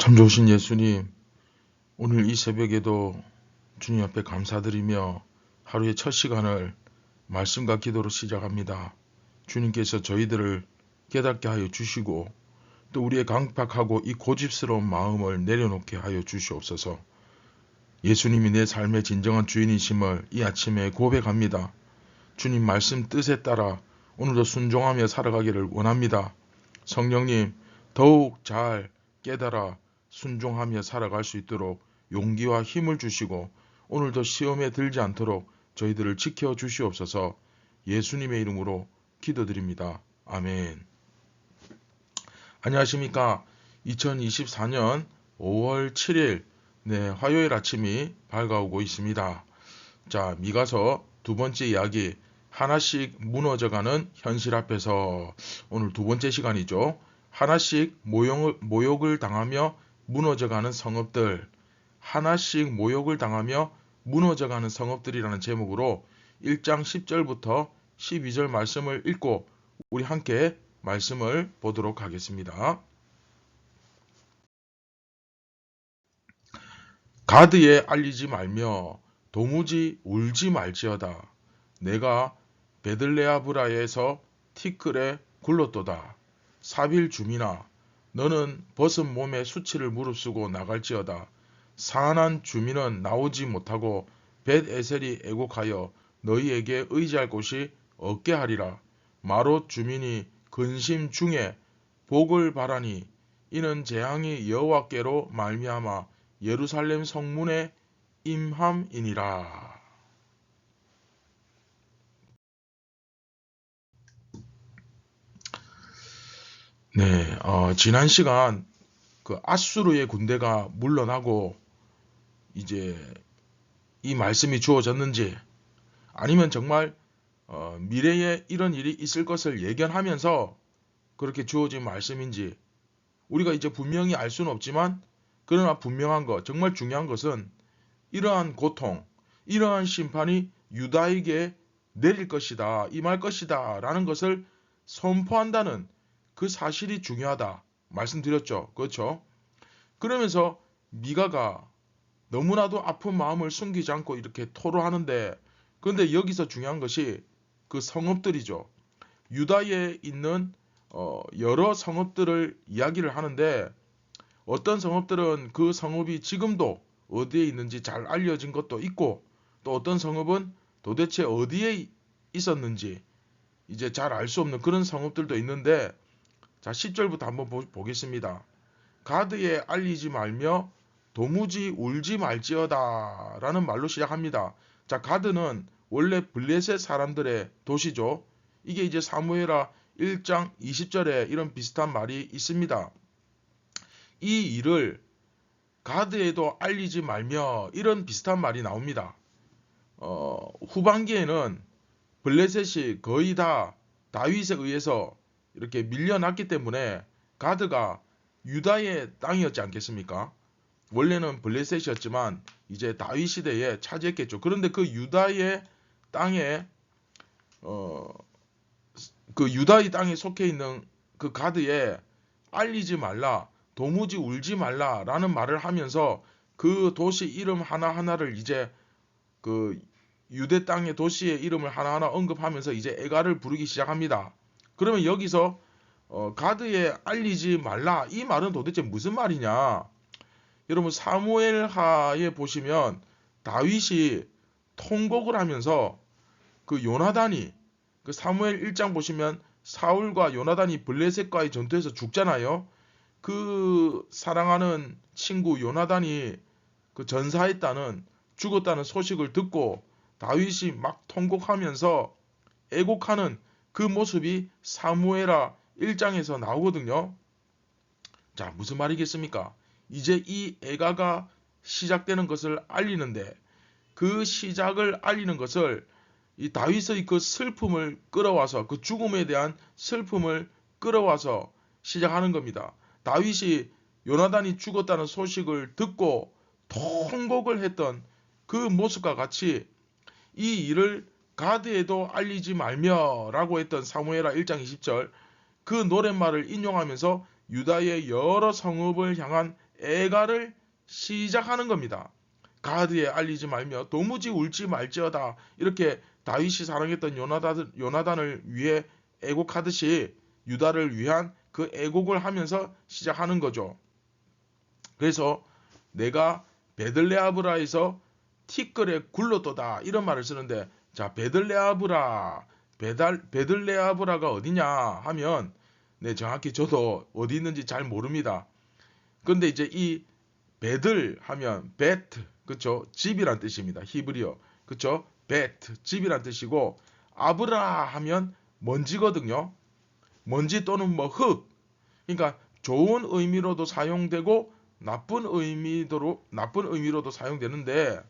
참 좋으신 예수님, 오늘 이 새벽에도 주님 앞에 감사드리며 하루의 첫 시간을 말씀과 기도로 시작합니다. 주님께서 저희들을 깨닫게 하여 주시고 또 우리의 강팍하고 이 고집스러운 마음을 내려놓게 하여 주시옵소서. 예수님이 내 삶의 진정한 주인이심을 이 아침에 고백합니다. 주님 말씀 뜻에 따라 오늘도 순종하며 살아가기를 원합니다. 성령님, 더욱 잘 깨달아 순종하며 살아갈 수 있도록 용기와 힘을 주시고 오늘도 시험에 들지 않도록 저희들을 지켜 주시옵소서. 예수님의 이름으로 기도드립니다. 아멘. 안녕하십니까. 2024년 5월 7일 화요일 아침이 밝아오고 있습니다. 자, 미가서 두 번째 이야기, 하나씩 무너져가는 현실 앞에서 오늘 두 번째 시간이죠. 하나씩 모욕을 당하며 무너져가는 성읍들, 하나씩 모욕을 당하며 무너져가는 성읍들이라는 제목으로 1장 10절부터 12절 말씀을 읽고 우리 함께 말씀을 보도록 하겠습니다. 가드에 알리지 말며 도무지 울지 말지어다. 내가 베들레아브라에서 티끌에 굴렀도다. 사빌 주민아, 너는 벗은 몸에 수치를 무릅쓰고 나갈지어다. 사안한 주민은 나오지 못하고 벳에셀이 애곡하여 너희에게 의지할 곳이 없게 하리라. 마롯 주민이 근심 중에 복을 바라니 이는 재앙이 여호와께로 말미암아 예루살렘 성문에 임함이니라. 지난 시간 그 아수르의 군대가 물러나고 이제 이 말씀이 주어졌는지 아니면 정말 미래에 이런 일이 있을 것을 예견하면서 그렇게 주어진 말씀인지 우리가 이제 분명히 알 수는 없지만 그러나 분명한 것, 정말 중요한 것은 이러한 고통, 이러한 심판이 유다에게 내릴 것이다, 임할 것이다 라는 것을 선포한다는 그 사실이 중요하다 말씀드렸죠. 그렇죠? 그러면서 미가가 너무나도 아픈 마음을 숨기지 않고 이렇게 토로하는데, 그런데 여기서 중요한 것이 그 성읍들이죠. 유다에 있는 여러 성읍들을 이야기를 하는데 어떤 성읍들은 그 성읍이 지금도 어디에 있는지 잘 알려진 것도 있고 또 어떤 성읍은 도대체 어디에 있었는지 이제 잘 알 수 없는 그런 성읍들도 있는데, 자 10절부터 한번 보겠습니다. 가드에 알리지 말며 도무지 울지 말지어다 라는 말로 시작합니다. 자, 가드는 원래 블레셋 사람들의 도시죠. 이게 이제 사무엘하 1장 20절에 이런 비슷한 말이 있습니다. 이 일을 가드에도 알리지 말며 이런 비슷한 말이 나옵니다. 후반기에는 블레셋이 거의 다 다윗에 의해서 이렇게 밀려났기 때문에 가드가 유다의 땅이었지 않겠습니까? 원래는 블레셋이었지만 이제 다윗 시대에 차지했겠죠. 그런데 그 유다의 땅에 그 유다의 땅에 속해 있는 그 가드에 알리지 말라, 도무지 울지 말라 라는 말을 하면서 그 도시 이름 하나하나를 이제 그 유대 땅의 도시의 이름을 하나하나 언급하면서 이제 애가를 부르기 시작합니다. 그러면 여기서 가드에 알리지 말라 이 말은 도대체 무슨 말이냐? 여러분 사무엘하에 보시면 다윗이 통곡을 하면서 그 요나단이 그 사무엘 1장 보시면 사울과 요나단이 블레셋과의 전투에서 죽잖아요. 그 사랑하는 친구 요나단이 그 전사했다는 죽었다는 소식을 듣고 다윗이 막 통곡하면서 애곡하는 그 모습이 사무엘하 1장에서 나오거든요. 자, 무슨 말이겠습니까? 이제 이 애가가 시작되는 것을 알리는데 그 시작을 알리는 것을 이 다윗의 그 슬픔을 끌어와서 그 죽음에 대한 슬픔을 끌어와서 시작하는 겁니다. 다윗이 요나단이 죽었다는 소식을 듣고 통곡을 했던 그 모습과 같이 이 일을 가드에도 알리지 말며 라고 했던 사무엘하 1장 20절 그 노랫말을 인용하면서 유다의 여러 성읍을 향한 애가를 시작하는 겁니다. 가드에 알리지 말며 도무지 울지 말지어다. 이렇게 다윗이 사랑했던 요나단을 위해 애곡하듯이 유다를 위한 그 애곡을 하면서 시작하는 거죠. 그래서 내가 베들레아브라에서 티끌에 굴렀도다 이런 말을 쓰는데, 자, 베들레아브라가 어디냐 하면, 네, 정확히 저도 어디 있는지 잘 모릅니다. 근데 이제 이 베들 하면 베트, 그쵸? 집이란 뜻입니다. 히브리어, 그쵸? 베트, 집이란 뜻이고, 아브라 하면 먼지거든요. 먼지 또는 뭐 흙. 그러니까 좋은 의미로도 사용되고 나쁜 의미로도 사용되는데,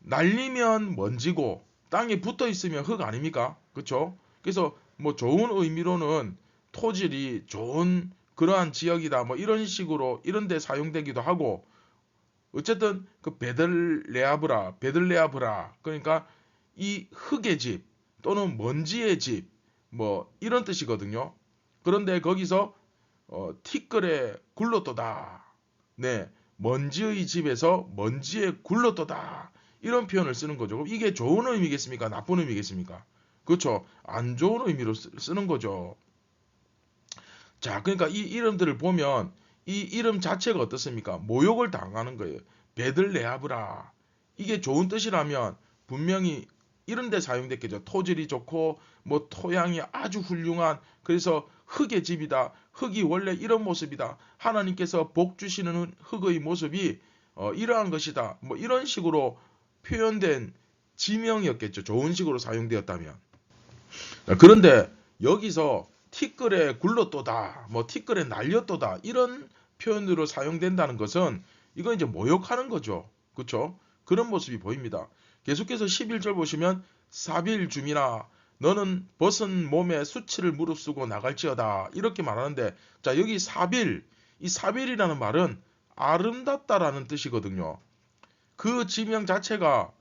날리면 먼지고 땅에 붙어 있으면 흙 아닙니까? 그쵸? 그래서 뭐 좋은 의미로는 토질이 좋은 그러한 지역이다, 뭐 이런 식으로 이런 데 사용되기도 하고, 어쨌든 그 베들레아브라 그러니까 이 흙의 집 또는 먼지의 집 뭐 이런 뜻이거든요. 그런데 거기서 티끌에 굴렀도다. 네, 먼지의 집에서 먼지에 굴렀도다. 이런 표현을 쓰는 거죠. 그럼 이게 좋은 의미겠습니까? 나쁜 의미겠습니까? 그렇죠. 안 좋은 의미로 쓰는 거죠. 자, 그러니까 이 이름들을 보면 이 이름 자체가 어떻습니까? 모욕을 당하는 거예요. 베들레아브라. 이게 좋은 뜻이라면 분명히 이런 데 사용됐겠죠. 토질이 좋고 뭐 토양이 아주 훌륭한, 그래서 흙의 집이다. 흙이 원래 이런 모습이다. 하나님께서 복 주시는 흙의 모습이 이러한 것이다. 뭐 이런 식으로 표현된 지명이었겠죠. 좋은 식으로 사용되었다면. 그런데 여기서 티끌에 굴렀도다, 뭐 티끌에 날렸도다 이런 표현으로 사용된다는 것은 이건 이제 모욕하는 거죠. 그렇죠? 그런 모습이 보입니다. 계속해서 11절 보시면 사빌 주민아 너는 벗은 몸에 수치를 무릅쓰고 나갈지어다 이렇게 말하는데, 자, 여기 사빌, 이 사빌이라는 말은 아름답다라는 뜻이거든요. 그 지명 자체가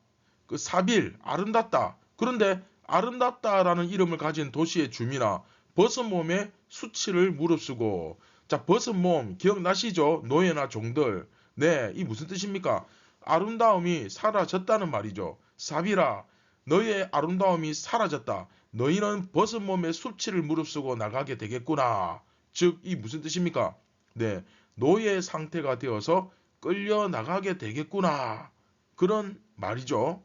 그 사빌, 아름답다. 그런데 아름답다라는 이름을 가진 도시의 주민아, 벗은 몸에 수치를 무릅쓰고. 자, 벗은 몸 기억나시죠? 노예나 종들. 네, 이 무슨 뜻입니까? 아름다움이 사라졌다는 말이죠. 사비라, 너의 아름다움이 사라졌다. 너희는 벗은 몸에 수치를 무릅쓰고 나가게 되겠구나. 즉, 이 무슨 뜻입니까? 네, 노예 상태가 되어서 끌려 나가게 되겠구나. 그런 말이죠.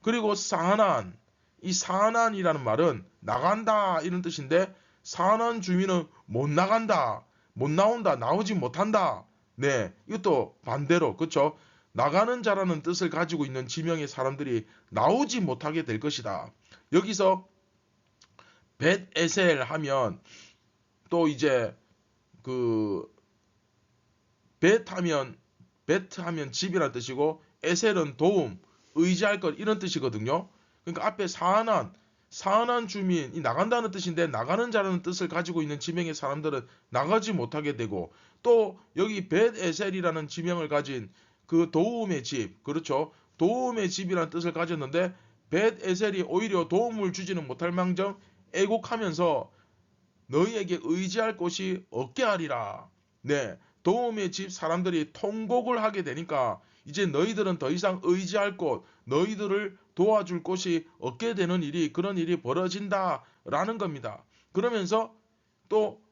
그리고 사한안, 이 사한안이라는 말은 나간다 이런 뜻인데, 사한안 주민은 못 나간다, 못 나온다, 나오지 못한다. 네, 이것도 반대로, 그렇죠? 나가는 자라는 뜻을 가지고 있는 지명의 사람들이 나오지 못하게 될 것이다. 여기서 벳에셀 하면 또 이제 그 벳하면 베트하면 집이란 뜻이고, 에셀은 도움, 의지할 것 이런 뜻이거든요. 그러니까 앞에 사한안 주민이 나간다는 뜻인데, 나가는 자라는 뜻을 가지고 있는 지명의 사람들은 나가지 못하게 되고, 또 여기 벳에셀이라는 지명을 가진 그 도움의 집, 그렇죠? 도움의 집이라는 뜻을 가졌는데, 벳에셀이 오히려 도움을 주지는 못할 망정 애곡하면서 너희에게 의지할 곳이 없게 하리라. 네, 도움의 집 사람들이 통곡을 하게 되니까 이제 너희들은 더 이상 의지할 곳, 너희들을 도와줄 곳이 없게 되는 일이, 그런 일이 벌어진다라는 겁니다. 그러면서 또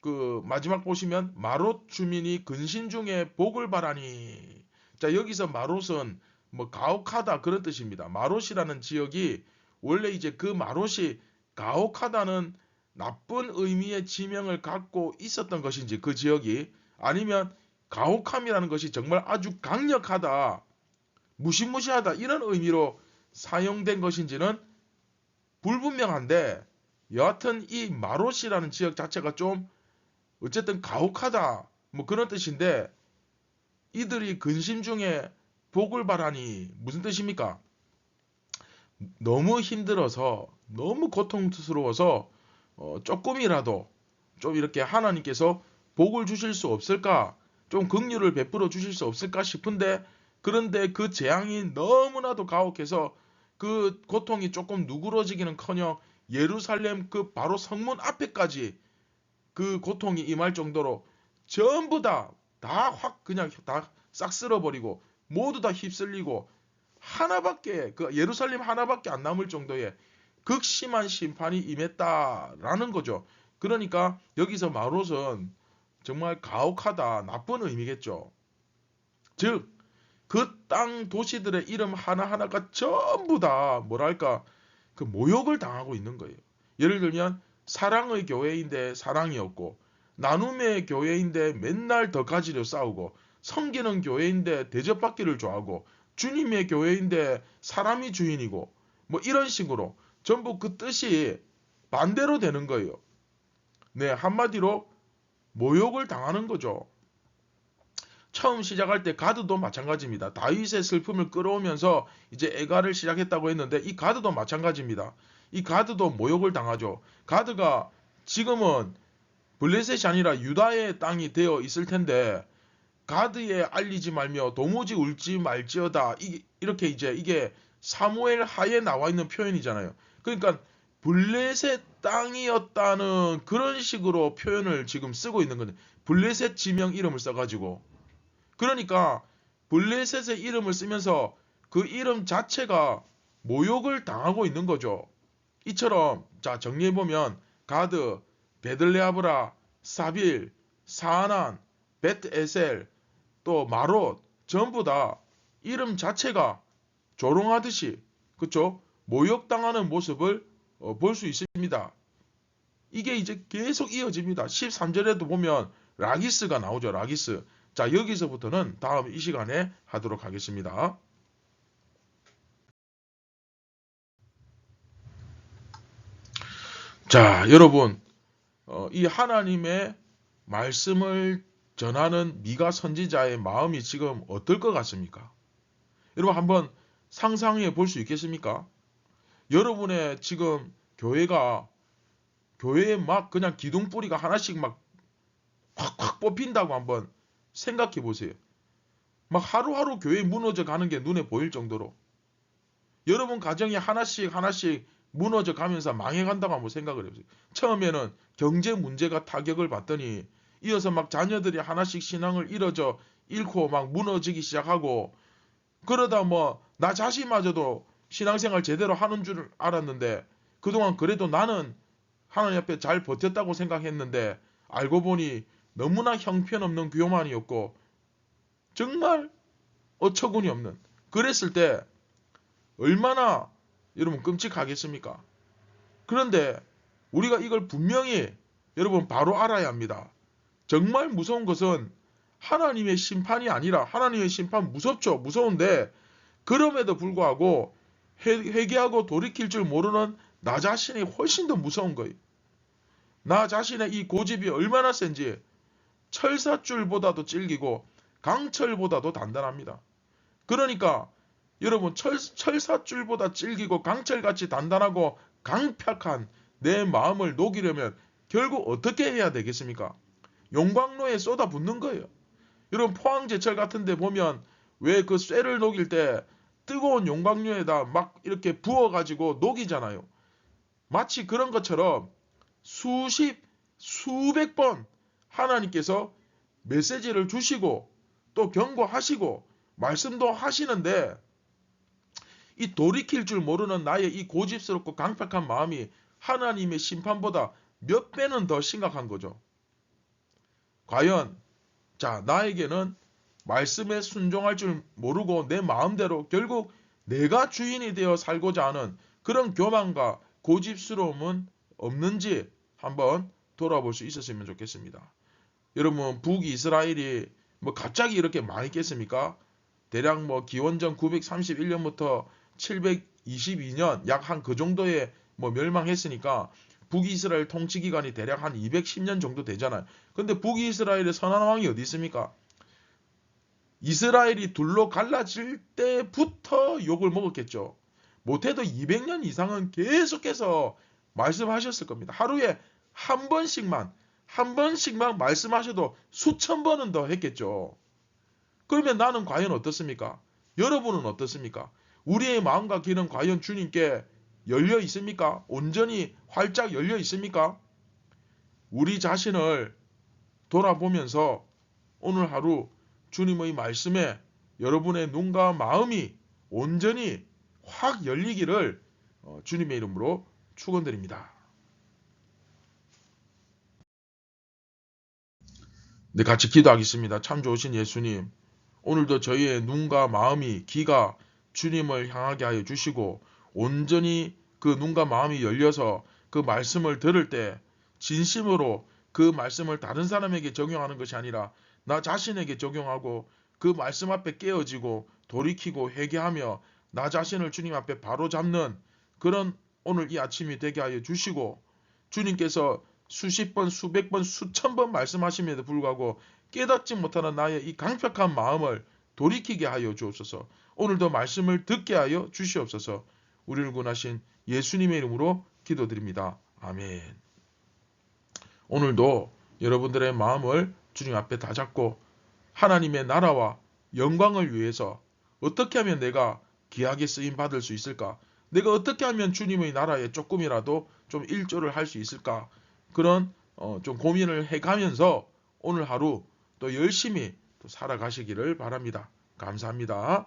그 마지막 보시면 마롯 주민이 근신 중에 복을 바라니. 자, 여기서 마롯은 뭐 가혹하다 그런 뜻입니다. 마롯이라는 지역이 원래 이제 그 마롯이 가혹하다는 나쁜 의미의 지명을 갖고 있었던 것인지, 그 지역이, 아니면 가혹함이라는 것이 정말 아주 강력하다, 무시무시하다 이런 의미로 사용된 것인지는 불분명한데, 여하튼 이 마롯이라는 지역 자체가 좀 어쨌든 가혹하다 뭐 그런 뜻인데, 이들이 근심 중에 복을 바라니 무슨 뜻입니까? 너무 힘들어서, 너무 고통스러워서 조금이라도 좀 이렇게 하나님께서 복을 주실 수 없을까, 좀 긍휼을 베풀어 주실 수 없을까 싶은데, 그런데 그 재앙이 너무나도 가혹해서 그 고통이 조금 누그러지기는커녕 예루살렘 그 바로 성문 앞에까지 그 고통이 임할 정도로 전부 다 다 확 그냥 다 싹 쓸어버리고 모두 다 휩쓸리고 하나밖에 그 예루살렘 하나밖에 안 남을 정도의 극심한 심판이 임했다라는 거죠. 그러니까 여기서 마롯은 정말 가혹하다, 나쁜 의미겠죠. 즉 그 땅 도시들의 이름 하나하나가 전부 다 뭐랄까 그 모욕을 당하고 있는 거예요. 예를 들면 사랑의 교회인데 사랑이 없고, 나눔의 교회인데 맨날 더 가지려 싸우고, 섬기는 교회인데 대접받기를 좋아하고, 주님의 교회인데 사람이 주인이고, 뭐 이런 식으로 전부 그 뜻이 반대로 되는 거예요. 네, 한마디로 모욕을 당하는 거죠. 처음 시작할 때 가드도 마찬가지입니다. 다윗의 슬픔을 끌어오면서 이제 애가를 시작했다고 했는데 이 가드도 마찬가지입니다. 이 가드도 모욕을 당하죠. 가드가 지금은 블레셋이 아니라 유다의 땅이 되어 있을 텐데 가드에 알리지 말며 도무지 울지 말지어다. 이렇게 이제 이게 사무엘 하에 나와 있는 표현이잖아요. 그러니까 블레셋 땅이었다는 그런 식으로 표현을 지금 쓰고 있는 건데 블레셋 지명 이름을 써가지고 그러니까 블레셋의 이름을 쓰면서 그 이름 자체가 모욕을 당하고 있는 거죠. 이처럼 자 정리해보면 가드, 베들레아브라, 사빌, 사아난, 벳에셀, 또 마롯 전부 다 이름 자체가 조롱하듯이 그쵸? 모욕당하는 모습을 볼 수 있습니다. 이게 이제 계속 이어집니다. 13절에도 보면 라기스가 나오죠. 라기스. 자 여기서부터는 다음 이 시간에 하도록 하겠습니다. 자 여러분 이 하나님의 말씀을 전하는 미가 선지자의 마음이 지금 어떨 것 같습니까? 여러분 한번 상상해 볼 수 있겠습니까? 여러분의 지금 교회에 막 그냥 기둥뿌리가 하나씩 막 확확 뽑힌다고 한번 생각해 보세요. 막 하루하루 교회 무너져 가는 게 눈에 보일 정도로 여러분 가정이 하나씩 하나씩 무너져 가면서 망해간다고 한번 생각을 해보세요. 처음에는 경제 문제가 타격을 받더니 이어서 막 자녀들이 하나씩 신앙을 잃고 막 무너지기 시작하고 그러다 뭐 나 자신마저도 신앙생활 제대로 하는 줄 알았는데 그동안 그래도 나는 하나님 앞에 잘 버텼다고 생각했는데 알고 보니 너무나 형편없는 교만이었고 정말 어처구니 없는 그랬을 때 얼마나 여러분 끔찍하겠습니까? 그런데 우리가 이걸 분명히 여러분 바로 알아야 합니다. 정말 무서운 것은 하나님의 심판이 아니라 하나님의 심판 무섭죠. 무서운데 그럼에도 불구하고 회개하고 돌이킬 줄 모르는 나 자신이 훨씬 더 무서운 거예요. 나 자신의 이 고집이 얼마나 센지 철사줄보다도 질기고 강철보다도 단단합니다. 그러니까 여러분 철사줄보다 질기고 강철같이 단단하고 강팍한 내 마음을 녹이려면 결국 어떻게 해야 되겠습니까? 용광로에 쏟아붓는 거예요. 여러분 포항제철 같은 데 보면 왜 그 쇠를 녹일 때 뜨거운 용광로에다 막 이렇게 부어가지고 녹이잖아요. 마치 그런 것처럼 수백 번 하나님께서 메시지를 주시고 또 경고하시고 말씀도 하시는데 이 돌이킬 줄 모르는 나의 이 고집스럽고 강팍한 마음이 하나님의 심판보다 몇 배는 더 심각한 거죠. 과연 자 나에게는 말씀에 순종할 줄 모르고 내 마음대로 결국 내가 주인이 되어 살고자 하는 그런 교만과 고집스러움은 없는지 한번 돌아볼 수 있었으면 좋겠습니다. 여러분 북이스라엘이 뭐 갑자기 이렇게 망했겠습니까? 대략 뭐 기원전 931년부터 722년 약 한 그 정도에 뭐 멸망했으니까 북이스라엘 통치 기간이 대략 한 210년 정도 되잖아요. 근데 북이스라엘의 선한 왕이 어디 있습니까? 이스라엘이 둘로 갈라질 때부터 욕을 먹었겠죠. 못해도 200년 이상은 계속해서 말씀하셨을 겁니다. 하루에 한 번씩만 말씀하셔도 수천 번은 더 했겠죠. 그러면 나는 과연 어떻습니까? 여러분은 어떻습니까? 우리의 마음과 길은 과연 주님께 열려 있습니까? 온전히 활짝 열려 있습니까? 우리 자신을 돌아보면서 오늘 하루 주님의 말씀에 여러분의 눈과 마음이 온전히 확 열리기를 주님의 이름으로 축원드립니다. 네, 같이 기도하겠습니다. 참 좋으신 예수님, 오늘도 저희의 눈과 마음이, 귀가 주님을 향하게 하여 주시고 온전히 그 눈과 마음이 열려서 그 말씀을 들을 때 진심으로 그 말씀을 다른 사람에게 적용하는 것이 아니라 나 자신에게 적용하고 그 말씀 앞에 깨어지고 돌이키고 회개하며 나 자신을 주님 앞에 바로잡는 그런 오늘 이 아침이 되게 하여 주시고, 주님께서 수십 번, 수백 번, 수천 번 말씀하심에도 불구하고 깨닫지 못하는 나의 이 강팍한 마음을 돌이키게 하여 주옵소서. 오늘도 말씀을 듣게 하여 주시옵소서. 우리를 구원하신 예수님의 이름으로 기도드립니다. 아멘. 오늘도 여러분들의 마음을 주님 앞에 다잡고 하나님의 나라와 영광을 위해서 어떻게 하면 내가 귀하게 쓰임 받을 수 있을까? 내가 어떻게 하면 주님의 나라에 조금이라도 좀 일조를 할 수 있을까? 그런 좀 고민을 해가면서 오늘 하루 또 열심히 또 살아가시기를 바랍니다. 감사합니다.